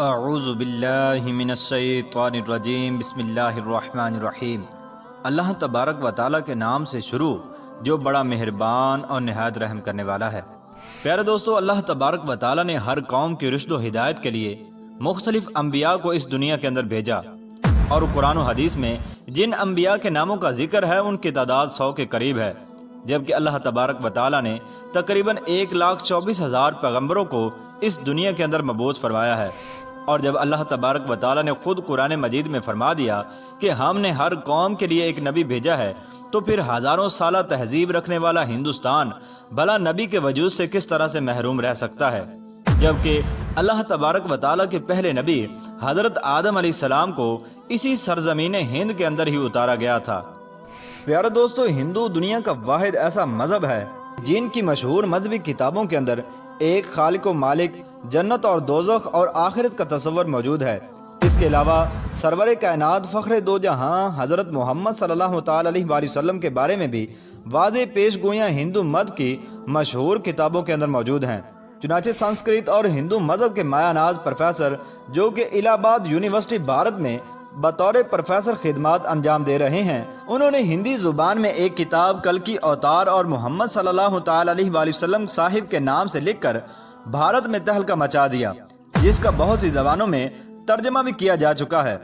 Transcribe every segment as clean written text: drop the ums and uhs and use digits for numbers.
اعوذ باللہ من الشیطان الرجیم بسم اللہ الرحمن الرحیم۔ اللہ تبارک و تعالیٰ کے نام سے شروع جو بڑا مہربان اور نہایت رحم کرنے والا ہے۔ پیارے دوستو، اللہ تبارک و تعالیٰ نے ہر قوم کی رشد و ہدایت کے لیے مختلف انبیاء کو اس دنیا کے اندر بھیجا، اور قرآن و حدیث میں جن انبیاء کے ناموں کا ذکر ہے ان کی تعداد 100 کے قریب ہے، جبکہ اللہ تبارک و تعالیٰ نے تقریباً 1,24,000 پیغمبروں کو اس دنیا کے اندر مبعوث فرمایا ہے۔ اور جب اللہ تبارک و تعالیٰ نے خود قرآن مجید میں فرما دیا کہ ہم نے ہر قوم کے لیے ایک نبی بھیجا ہے، تو پھر ہزاروں سالہ تہذیب رکھنے والا ہندوستان بلا نبی کے وجود سے کس طرح سے محروم رہ سکتا ہے، جبکہ اللہ تبارک و تعالیٰ کے پہلے نبی حضرت آدم علیہ السلام کو اسی سرزمین ہند کے اندر ہی اتارا گیا تھا۔ پیارے دوستو، ہندو دنیا کا واحد ایسا مذہب ہے جن کی مشہور مذہبی کتابوں کے اندر ایک خالق و مالک، جنت اور دوزخ اور آخرت کا تصور موجود ہے۔ اس کے علاوہ سرور کائنات فخر دو جہاں حضرت محمد صلی اللہ تعالی علیہ وآلہ وسلم کے بارے میں بھی واضح پیش گوئیاں ہندو مت کی مشہور کتابوں کے اندر موجود ہیں۔ چنانچہ سنسکرت اور ہندو مذہب کے مایہ ناز پروفیسر، جو کہ الہ آباد یونیورسٹی بھارت میں بطور پروفیسر خدمات انجام دے رہے ہیں، انہوں نے ہندی زبان میں ایک کتاب کلکی اوتار اور محمد صلی اللہ تعالی علیہ وآلہ وسلم صاحب کے نام سے لکھ کر بھارت میں تہلکہ مچا دیا، جس کا بہت سی زبانوں میں ترجمہ بھی کیا جا چکا ہے،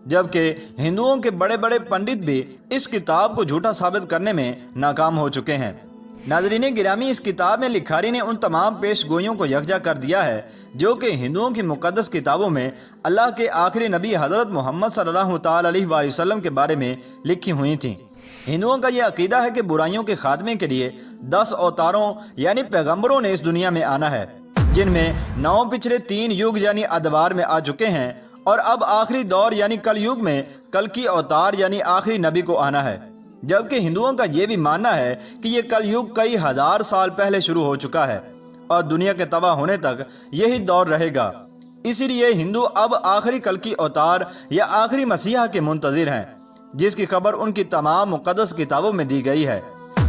جبکہ ہندوؤں کے بڑے بڑے پنڈت بھی اس کتاب کو جھوٹا ثابت کرنے میں ناکام ہو چکے ہیں۔ ناظرین گرامی، اس کتاب میں لکھاری نے ان تمام پیش گوئیوں کو یکجا کر دیا ہے جو کہ ہندوؤں کی مقدس کتابوں میں اللہ کے آخری نبی حضرت محمد صلی اللہ تعالی علیہ وآلہ وسلم کے بارے میں لکھی ہوئی تھیں۔ ہندوؤں کا یہ عقیدہ ہے کہ برائیوں کے خاتمے کے لیے 10 اوتاروں یعنی پیغمبروں نے اس دنیا میں آنا ہے، جن میں 9 پچھلے 3 یگ یعنی ادوار میں آ چکے ہیں، اور اب آخری دور یعنی کل یگ میں کلکی اوتار یعنی آخری نبی کو آنا ہے۔ جبکہ ہندوؤں کا یہ بھی ماننا ہے کہ یہ کل یگ کئی ہزار سال پہلے شروع ہو چکا ہے اور دنیا کے تباہ ہونے تک یہی دور رہے گا۔ اسی لیے ہندو اب آخری کلکی اوتار یا آخری مسیحا کے منتظر ہیں، جس کی خبر ان کی تمام مقدس کتابوں میں دی گئی ہے۔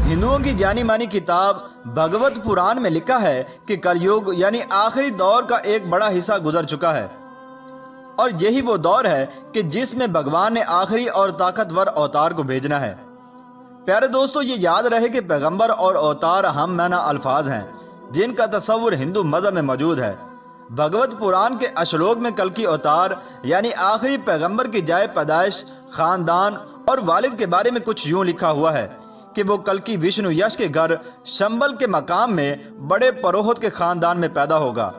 ہندوؤں کی جانی مانی کتاب بھگوت پران میں لکھا ہے کہ کل یگ یعنی آخری دور کا ایک بڑا حصہ گزر چکا ہے، اور یہی وہ دور ہے کہ جس میں بھگوان نے آخری اور طاقتور اوتار کو بھیجنا ہے۔ پیارے دوستو، یہ یاد رہے کہ پیغمبر اور اوتار ہم معنی الفاظ ہیں جن کا تصور ہندو مذہب میں موجود ہے۔ بھگوت پران کے اشلوک میں کلکی اوتار یعنی آخری پیغمبر کی جائے پیدائش، خاندان اور والد کے بارے میں کچھ یوں لکھا ہوا ہے کہ وہ کلکی وشنو یش کے گھر شمبل کے مقام میں بڑے پروہت کے خاندان میں پیدا ہوگا۔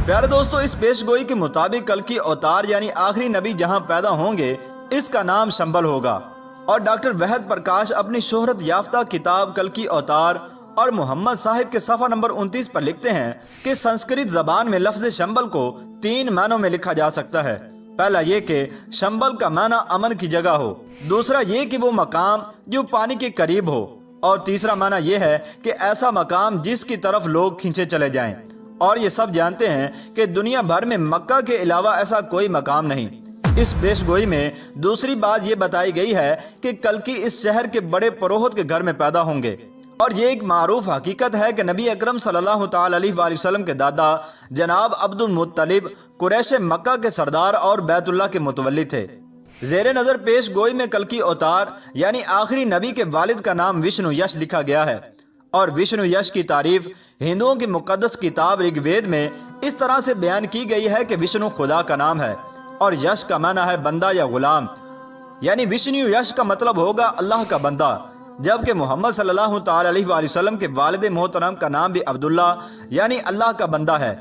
پیارے دوستو، اس پیش گوئی کے مطابق کلکی اوتار یعنی آخری نبی جہاں پیدا ہوں گے اس کا نام شمبل ہوگا، اور ڈاکٹر وحد پرکاش اپنی شہرت یافتہ کتاب کلکی اوتار اور محمد صاحب کے صفحہ نمبر 29 پر لکھتے ہیں کہ سنسکرت زبان میں لفظ شمبل کو 3 معنوں میں لکھا جا سکتا ہے۔ پہلا یہ کہ شمبل کا معنی امن کی جگہ ہو، دوسرا یہ کہ وہ مقام جو پانی کے قریب ہو، اور تیسرا معنی یہ ہے کہ ایسا مقام جس کی طرف لوگ کھینچے چلے جائیں۔ اور یہ سب جانتے ہیں کہ دنیا بھر میں مکہ کے علاوہ ایسا کوئی مقام نہیں۔ اس پیش گوئی میں دوسری بات یہ بتائی گئی ہے کہ کلکی اس شہر کے بڑے پروہت کے گھر میں پیدا ہوں گے، اور یہ ایک معروف حقیقت ہے کہ نبی اکرم صلی اللہ تعالی علیہ وآلہ وسلم کے دادا جناب عبد المطلب قریش مکہ کے سردار اور بیت اللہ کے متولی تھے۔ زیر نظر پیش گوئی میں کلکی اوتار یعنی آخری نبی کے والد کا نام وشنو یش لکھا گیا ہے، اور وشنو یش کی تعریف ہندوؤں کی مقدس کتاب رگ وید میں اس طرح سے بیان کی گئی ہے کہ وشنو خدا کا نام ہے، اور یش کا معنی ہے بندہ یا غلام، یعنی وشنو یش کا مطلب ہوگا اللہ کا بندہ، جبکہ محمد صلی اللہ تعالی علیہ وآلہ وسلم کے والد محترم کا نام بھی عبداللہ یعنی اللہ کا بندہ ہے۔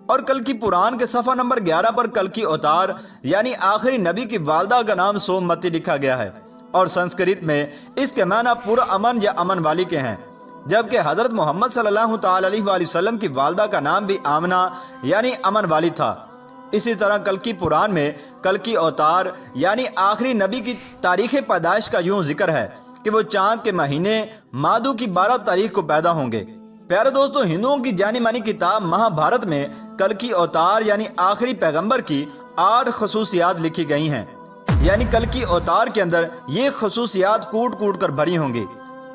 اور کلکی پران کے صفحہ نمبر 11 پر کلکی اوتار یعنی آخری نبی کی والدہ کا نام سومتی لکھا گیا ہے، اور سنسکرت میں اس کے معنی پر امن یا امن والی کے ہیں، جبکہ حضرت محمد صلی اللہ تعالی علیہ وآلہ وسلم کی والدہ کا نام بھی آمنہ یعنی امن والی تھا۔ اسی طرح کلکی پران میں کلکی اوتار یعنی آخری نبی کی تاریخ پیدائش کا یوں ذکر ہے کہ وہ چاند کے مہینے مادو کی 12 تاریخ کو پیدا ہوں گے۔ پیارے دوستو، ہندوؤں کی جانی مانی کتاب مہا بھارت میں کلکی اوتار یعنی آخری پیغمبر کی 8 خصوصیات لکھی گئی ہیں، یعنی کلکی اوتار کے اندر یہ خصوصیات کوٹ کوٹ کر بھری ہوں گی۔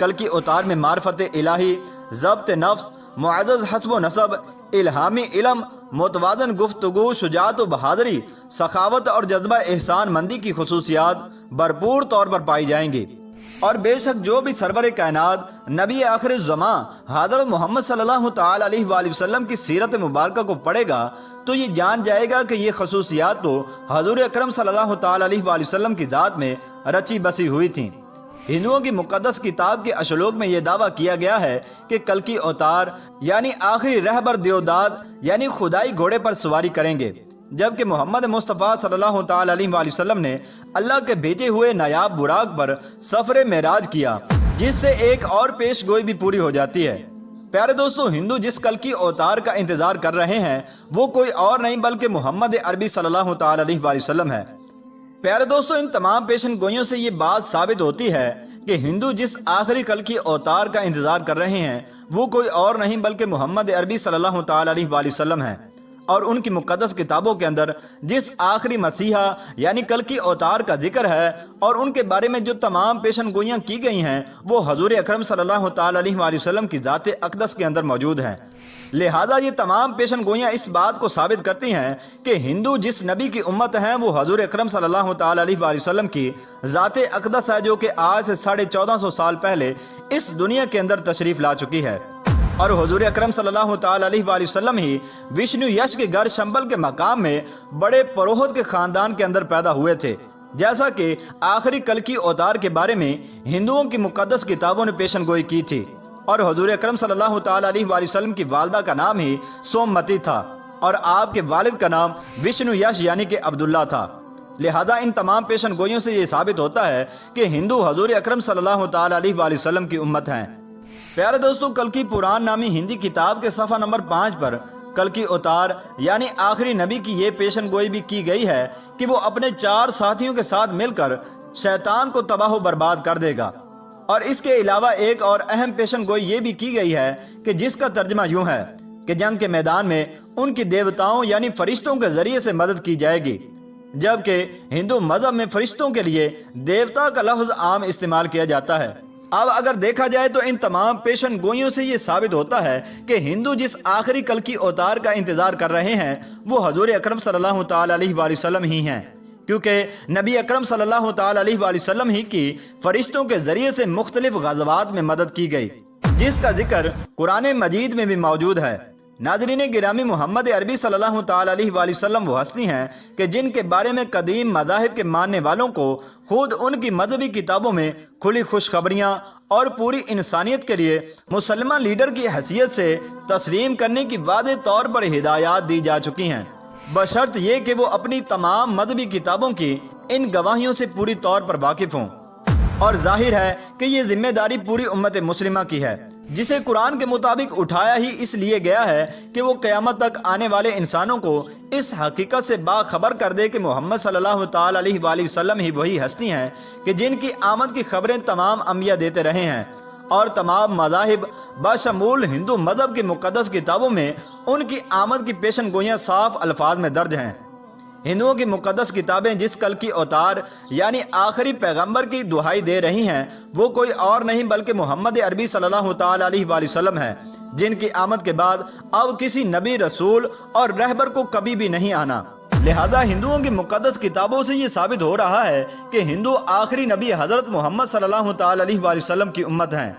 کلکی اوتار میں معرفت الہی، ضبط نفس، معزز حسب و نسب، الہامی علم متوازن گفتگو، شجاعت و بہادری، سخاوت اور جذبہ احسان مندی کی خصوصیات بھرپور طور پر پائی جائیں گی۔ اور بے شک جو بھی سرور کائنات نبی آخر الزماں حضرت محمد صلی اللہ تعالی علیہ وآلہ وسلم کی سیرت مبارکہ کو پڑھے گا تو یہ جان جائے گا کہ یہ خصوصیات تو حضور اکرم صلی اللہ تعالی علیہ وآلہ وسلم کی ذات میں رچی بسی ہوئی تھیں۔ ہندوؤں کی مقدس کتاب کے اشلوک میں یہ دعویٰ کیا گیا ہے کہ کلکی اوتار یعنی آخری رہبر دیوداد یعنی خدائی گھوڑے پر سواری کریں گے، جبکہ محمد مصطفیٰ صلی اللہ تعالی علیہ وآلہ وسلم نے اللہ کے بھیجے ہوئے نایاب براق پر سفر معراج کیا، جس سے ایک اور پیش گوئی بھی پوری ہو جاتی ہے۔ پیارے دوستو، ہندو جس کلکی اوتار کا انتظار کر رہے ہیں وہ کوئی اور نہیں بلکہ محمد عربی صلی اللہ تعالی علیہ وآلہ وسلم ہے۔ پیارے دوستو، ان تمام پیشن گوئیوں سے یہ بات ثابت ہوتی ہے کہ ہندو جس آخری کلکی اوتار کا انتظار کر رہے ہیں وہ کوئی اور نہیں بلکہ محمد عربی صلی اللہ تعالی علیہ وآلہ وسلم ہے، اور ان کی مقدس کتابوں کے اندر جس آخری مسیحا یعنی کلکی اوتار کا ذکر ہے اور ان کے بارے میں جو تمام پیشن گوئیاں کی گئی ہیں وہ حضور اکرم صلی اللہ تعالی علیہ وآلہ وسلم کی ذات اقدس کے اندر موجود ہیں۔ لہذا یہ تمام پیشن گوئیاں اس بات کو ثابت کرتی ہیں کہ ہندو جس نبی کی امت ہیں وہ حضور اکرم صلی اللہ تعالی علیہ وآلہ وسلم کی ذات اقدس ہے، جو کہ آج سے 1450 سال پہلے اس دنیا کے اندر تشریف لا چکی ہے۔ اور حضور اکرم صلی اللہ تعالی علیہ وآلہ وسلم ہی وشنو یش کے گھر شمبل کے مقام میں بڑے پروہت کے خاندان کے اندر پیدا ہوئے تھے، جیسا کہ آخری کلکی اوتار کے بارے میں ہندوؤں کی مقدس کتابوں نے پیشن گوئی کی تھی۔ اور حضور اکرم صلی اللہ تعالی علیہ وآلہ وسلم کی والدہ کا نام ہی سومتی تھا اور آپ کے والد کا نام وشنو یش یعنی کہ عبداللہ تھا۔ لہذا ان تمام پیشن گوئیوں سے یہ ثابت ہوتا ہے کہ ہندو حضور اکرم صلی اللہ تعالی علیہ وآلہ وسلم کی امت ہیں۔ پیارے دوستو، کلکی پران نامی ہندی کتاب کے صفحہ نمبر 5 پر کلکی اوتار یعنی آخری نبی کی یہ پیشن گوئی بھی کی گئی ہے کہ وہ اپنے 4 ساتھیوں کے ساتھ مل کر شیطان کو تباہ و برباد کر دے گا۔ اور اس کے علاوہ ایک اور اہم پیشن گوئی یہ بھی کی گئی ہے کہ جس کا ترجمہ یوں ہے کہ جنگ کے میدان میں ان کی دیوتاؤں یعنی فرشتوں کے ذریعے سے مدد کی جائے گی، جبکہ ہندو مذہب میں فرشتوں کے لیے دیوتا کا لفظ عام استعمال کیا جاتا ہے۔ اب اگر دیکھا جائے تو ان تمام پیشن گوئیوں سے یہ ثابت ہوتا ہے کہ ہندو جس آخری کلکی اوتار کا انتظار کر رہے ہیں وہ حضور اکرم صلی اللہ تعالی علیہ وآلہ وسلم ہی ہیں، کیونکہ نبی اکرم صلی اللہ تعالی علیہ وآلہ وسلم ہی کی فرشتوں کے ذریعے سے مختلف غزوات میں مدد کی گئی، جس کا ذکر قرآن مجید میں بھی موجود ہے۔ ناظرین گرامی، محمد عربی صلی اللہ تعالی علیہ وآلہ وسلم وہ ہستی ہیں کہ جن کے بارے میں قدیم مذاہب کے ماننے والوں کو خود ان کی مذہبی کتابوں میں کھلی خوشخبریاں اور پوری انسانیت کے لیے مسلمہ لیڈر کی حیثیت سے تسلیم کرنے کی واضح طور پر ہدایات دی جا چکی ہیں، بشرط یہ کہ وہ اپنی تمام مذہبی کتابوں کی ان گواہیوں سے پوری طور پر واقف ہوں۔ اور ظاہر ہے کہ یہ ذمہ داری پوری امت مسلمہ کی ہے، جسے قرآن کے مطابق اٹھایا ہی اس لیے گیا ہے کہ وہ قیامت تک آنے والے انسانوں کو اس حقیقت سے باخبر کر دے کہ محمد صلی اللہ تعالی علیہ وآلہ وسلم ہی وہی ہستی ہیں کہ جن کی آمد کی خبریں تمام انبیاء دیتے رہے ہیں، اور تمام مذاہب بشمول ہندو مذہب کی مقدس کتابوں میں ان کی آمد کی پیشن گوئیاں صاف الفاظ میں درج ہیں۔ ہندوؤں کی مقدس کتابیں جس کلکی اوتار یعنی آخری پیغمبر کی دہائی دے رہی ہیں وہ کوئی اور نہیں بلکہ محمد عربی صلی اللہ تعالی علیہ وآلہ وسلم ہے، جن کی آمد کے بعد اب کسی نبی، رسول اور رہبر کو کبھی بھی نہیں آنا۔ لہذا ہندوؤں کی مقدس کتابوں سے یہ ثابت ہو رہا ہے کہ ہندو آخری نبی حضرت محمد صلی اللہ تعالی علیہ وآلہ وسلم کی امت ہیں،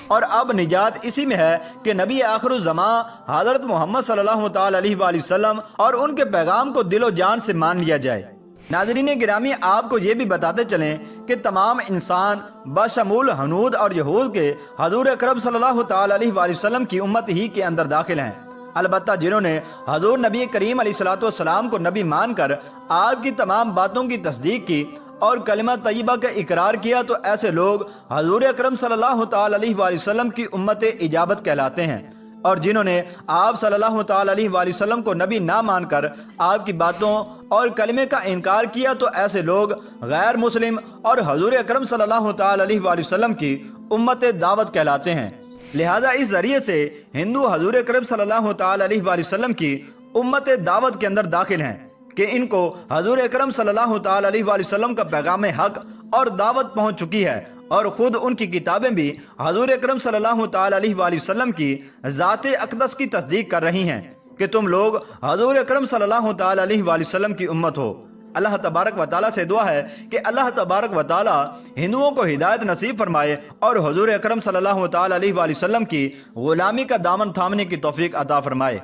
اور اب نجات اسی میں ہے کہ نبی آخر الزماں حضرت محمد صلی اللہ تعالی علیہ وآلہ وسلم اور ان کے پیغام کو دل و جان سے مان لیا جائے۔ ناظرین گرامی، آپ کو یہ بھی بتاتے چلیں کہ تمام انسان بشمول ہنود اور یہود کے حضور اکرم صلی اللہ تعالی علیہ وآلہ وسلم کی امت ہی کے اندر داخل ہیں، البتہ جنہوں نے حضور نبی کریم علیہ السلام کو نبی مان کر آپ کی تمام باتوں کی تصدیق کی اور کلمہ طیبہ کا اقرار کیا تو ایسے لوگ حضور اکرم صلی اللہ تعالی علیہ وآلہ وسلم کی امت اجابت کہلاتے ہیں، اور جنہوں نے آپ صلی اللہ تعالی علیہ وآلہ وسلم کو نبی نہ مان کر آپ کی باتوں اور کلمے کا انکار کیا تو ایسے لوگ غیر مسلم اور حضور اکرم صلی اللہ تعالی علیہ وآلہ وسلم کی امت دعوت کہلاتے ہیں۔ لہذا اس ذریعے سے ہندو حضور اکرم صلی اللہ تعالی علیہ وآلہ وسلم کی امت دعوت کے اندر داخل ہیں کہ ان کو حضور اکرم صلی اللہ تعالی علیہ وآلہ وسلم کا پیغام حق اور دعوت پہنچ چکی ہے، اور خود ان کی کتابیں بھی حضور اکرم صلی اللہ تعالی علیہ وآلہ وسلم کی ذات اقدس کی تصدیق کر رہی ہیں، کہ تم لوگ حضور اکرم صلی اللہ تعالی علیہ وآلہ وسلم کی امت ہو۔ اللہ تبارک و تعالیٰ سے دعا ہے کہ اللہ تبارک و تعالیٰ ہندوؤں کو ہدایت نصیب فرمائے اور حضور اکرم صلی اللہ تعالی علیہ وآلہ وسلم کی غلامی کا دامن تھامنے کی توفیق عطا فرمائے۔